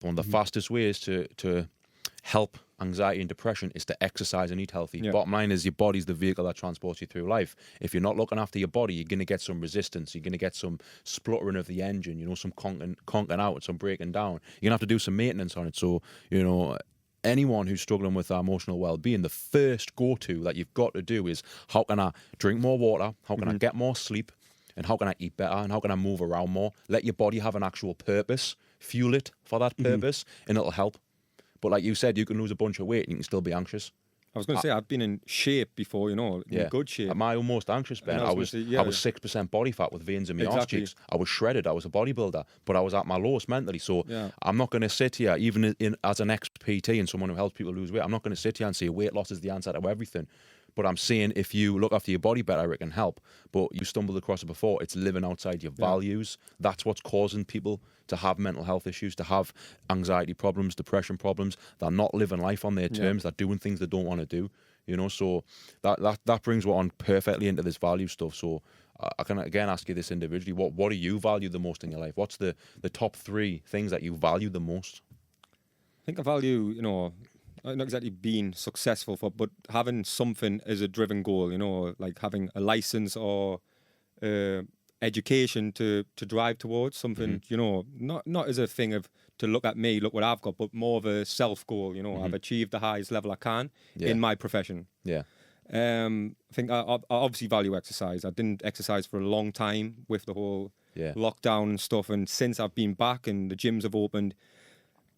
one of the fastest ways to help anxiety and depression is to exercise and eat healthy. Yeah. Bottom line is your body's the vehicle that transports you through life. If you're not looking after your body, you're going to get some resistance. You're going to get some spluttering of the engine, some conking out, some breaking down. You're going to have to do some maintenance on it. So, anyone who's struggling with their emotional well-being, the first go-to that you've got to do is, how can I drink more water? How can I get more sleep? And how can I eat better? And how can I move around more? Let your body have an actual purpose. Fuel it for that purpose, and it'll help. But like you said, you can lose a bunch of weight and you can still be anxious. I was going to say, I've been in shape before, in good shape. At my most anxious, Ben, I was 6% body fat with veins in my arse cheeks. I was shredded. I was a bodybuilder, but I was at my lowest mentally. So I'm not going to sit here, even as an ex-PT and someone who helps people lose weight, I'm not going to sit here and say weight loss is the answer to everything. But I'm saying if you look after your body better, it can help. But you stumbled across it before. It's living outside your values. That's what's causing people to have mental health issues, to have anxiety problems, depression problems. They're not living life on their terms. They're doing things they don't want to do. So that brings what on perfectly into this value stuff. So I can again ask you this individually. What do you value the most in your life? What's the top 3 things that you value the most? I think I value, not exactly being successful but having something as a driven goal, like having a license or education to drive towards something, not as a thing of to look at me, look what I've got, but more of a self goal, I've achieved the highest level I can in my profession. Yeah. I think I obviously value exercise. I didn't exercise for a long time with the whole lockdown and stuff, and since I've been back and the gyms have opened,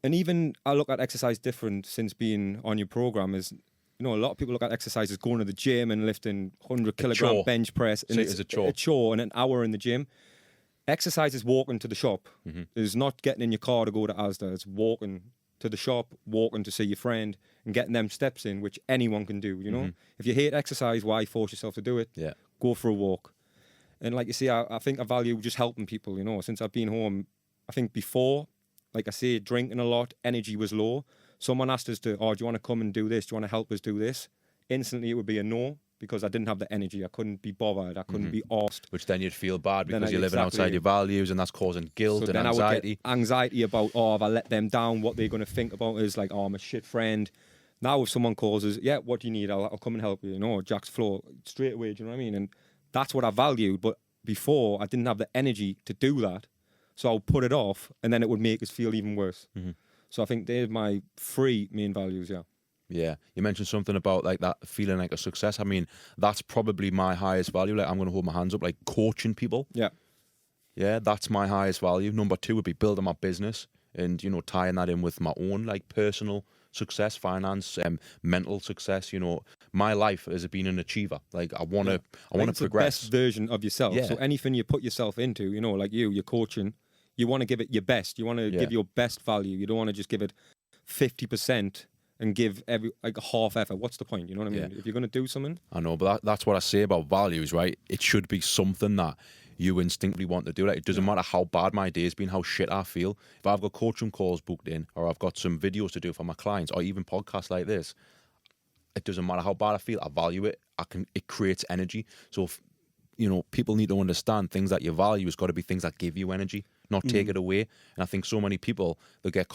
and even I look at exercise different since being on your program. Is a lot of people look at exercise as going to the gym and lifting 100-kilogram bench press, and it's a chore and an hour in the gym. Exercise is walking to the shop. It's not getting in your car to go to Asda. It's walking to the shop, walking to see your friend, and getting them steps in, which anyone can do. If you hate exercise, why force yourself to do it? Yeah, go for a walk. And like you see, I think I value just helping people. Since I've been home, I think before, like I say, drinking a lot, energy was low. Someone asked us do you want to come and do this? Do you want to help us do this? Instantly, it would be a no, because I didn't have the energy. I couldn't be bothered. I couldn't be arsed. Which then you'd feel bad because you're living outside your values, and that's causing guilt and anxiety. I would get anxiety about, have I let them down? What they're going to think about is like, I'm a shit friend. Now if someone calls us, what do you need? I'll come and help you. Jack's floor, straight away, do you know what I mean? And that's what I valued. But before, I didn't have the energy to do that. So I'll put it off, and then it would make us feel even worse. So I think they're my 3 main values, Yeah, you mentioned something about like that feeling like a success. I mean, that's probably my highest value. Like, I'm going to hold my hands up, like coaching people. Yeah, that's my highest value. Number 2 would be building my business and, tying that in with my own like personal success, finance, mental success. My life has been an achiever. Like I want to progress. The best version of yourself. So anything you put yourself into, like you're coaching, you want to give it your best. You want to give your best value. You don't want to just give it 50% and give half effort. What's the point? You know what I mean? If you're going to do something. I know, but that's what I say about values, right? It should be something that you instinctively want to do. Like, it doesn't matter how bad my day's been, how shit I feel. If I've got coaching calls booked in, or I've got some videos to do for my clients, or even podcasts like this, it doesn't matter how bad I feel. I value it. It creates energy. So, people need to understand things that you value has got to be things that give you energy, not take it away. And I think so many people, they get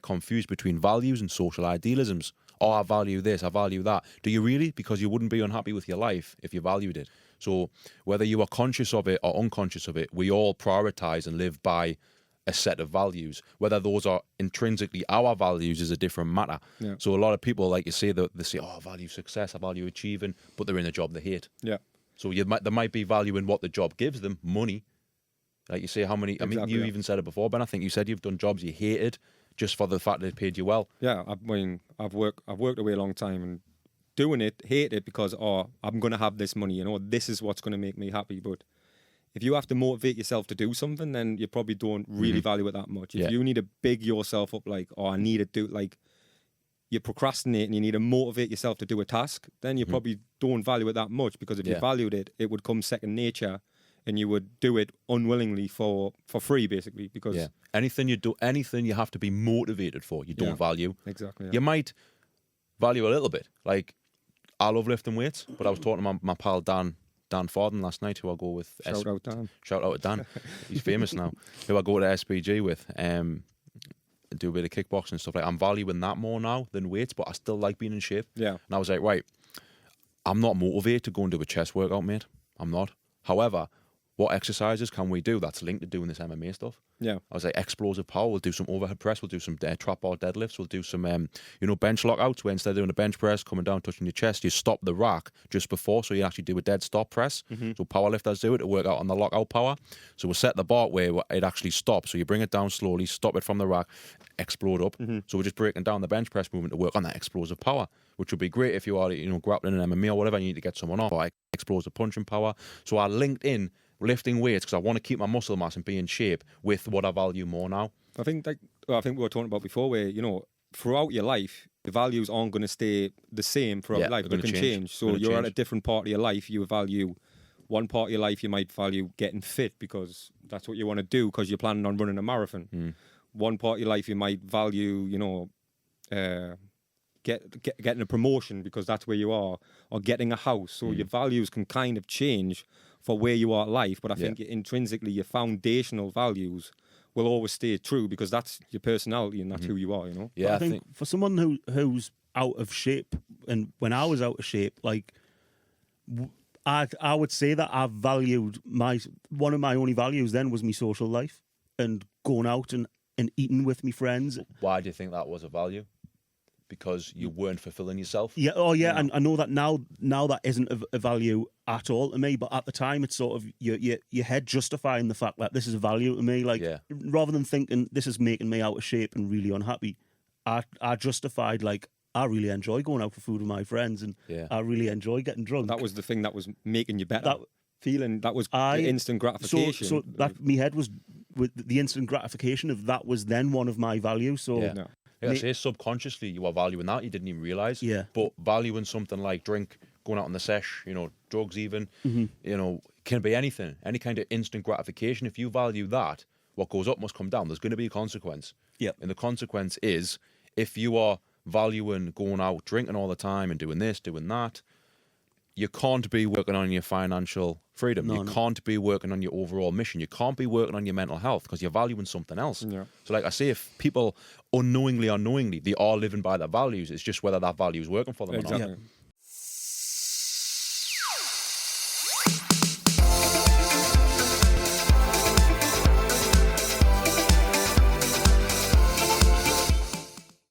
confused between values and social idealisms. Oh, I value this, I value that. Do you really? Because you wouldn't be unhappy with your life if you valued it. So whether you are conscious of it or unconscious of it, we all prioritize and live by a set of values. Whether those are intrinsically our values is a different matter. So a lot of people, like you say, they say, I value success, I value achieving, but they're in a job they hate. So there might be value in what the job gives them, money. Like you say, how many? Exactly, I mean, you even said it before, Ben. I think you said you've done jobs you hated just for the fact that it paid you well. Yeah, I've worked away a long time and doing it, hate it because I'm going to have this money. This is what's going to make me happy. But if you have to motivate yourself to do something, then you probably don't really value it that much. If you need to big yourself up, like, I need to do, like, you procrastinate and you need to motivate yourself to do a task, then you probably don't value it that much, because if you valued it, it would come second nature and you would do it unwillingly for free, basically. Because anything you have to be motivated for, you don't value. Exactly. You might value a little bit. Like, I love lifting weights, but I was talking to my pal Dan Forden last night, who I go with. Shout out Dan. Shout out to Dan. He's famous now. Who I go to SPG with. do a bit of kickboxing and stuff like that. I'm valuing that more now than weights, but I still like being in shape. Yeah. And I was like, right, I'm not motivated to go and do a chest workout, mate. I'm not. However, what exercises can we do that's linked to doing this MMA stuff? Yeah. I was like, explosive power. We'll do some overhead press. We'll do some trap bar deadlifts. We'll do some, bench lockouts where instead of doing a bench press, coming down, touching your chest, you stop the rack just before. So you actually do a dead stop press. So powerlifters do it to work out on the lockout power. So we'll set the bar where it actually stops. So you bring it down slowly, stop it from the rack, explode up. So we're just breaking down the bench press movement to work on that explosive power, which would be great if you are, grappling in MMA or whatever, and you need to get someone off. Like explosive punching power. So I linked in lifting weights because I want to keep my muscle mass and be in shape with what I value more now. I think we were talking about before where, throughout your life, the values aren't going to stay the same throughout your life. They can change. So you're at a different part of your life. You value one part of your life, you might value getting fit because that's what you want to do because you're planning on running a marathon. One part of your life, you might value, getting a promotion because that's where you are, or getting a house. So your values can kind of change for where you are in life, but I think intrinsically your foundational values will always stay true because that's your personality and that's who you are, Yeah, I think for someone who's out of shape, and when I was out of shape, like I would say that I valued one of my only values then was my social life and going out and eating with my friends. Why do you think that was a value? Because you weren't fulfilling yourself? Yeah, and I know that now that isn't a value at all to me, but at the time it's sort of your head justifying the fact that this is a value to me. Like, rather than thinking this is making me out of shape and really unhappy, I justified, like, I really enjoy going out for food with my friends and I really enjoy getting drunk. That was the thing that was making you better. That was the instant gratification. So that my head was with the instant gratification of that was then one of my values. So I say subconsciously you were valuing that, you didn't even realise. Yeah. But valuing something like drink, going out on the sesh, drugs even, can be anything, any kind of instant gratification. If you value that, what goes up must come down. There's going to be a consequence. Yeah. And the consequence is if you are valuing going out, drinking all the time and doing this, doing that, you can't be working on your financial freedom. You can't be working on your overall mission. You can't be working on your mental health because you're valuing something else. Yeah. So like I say, if people unknowingly or knowingly, they are living by their values, it's just whether that value is working for them or not.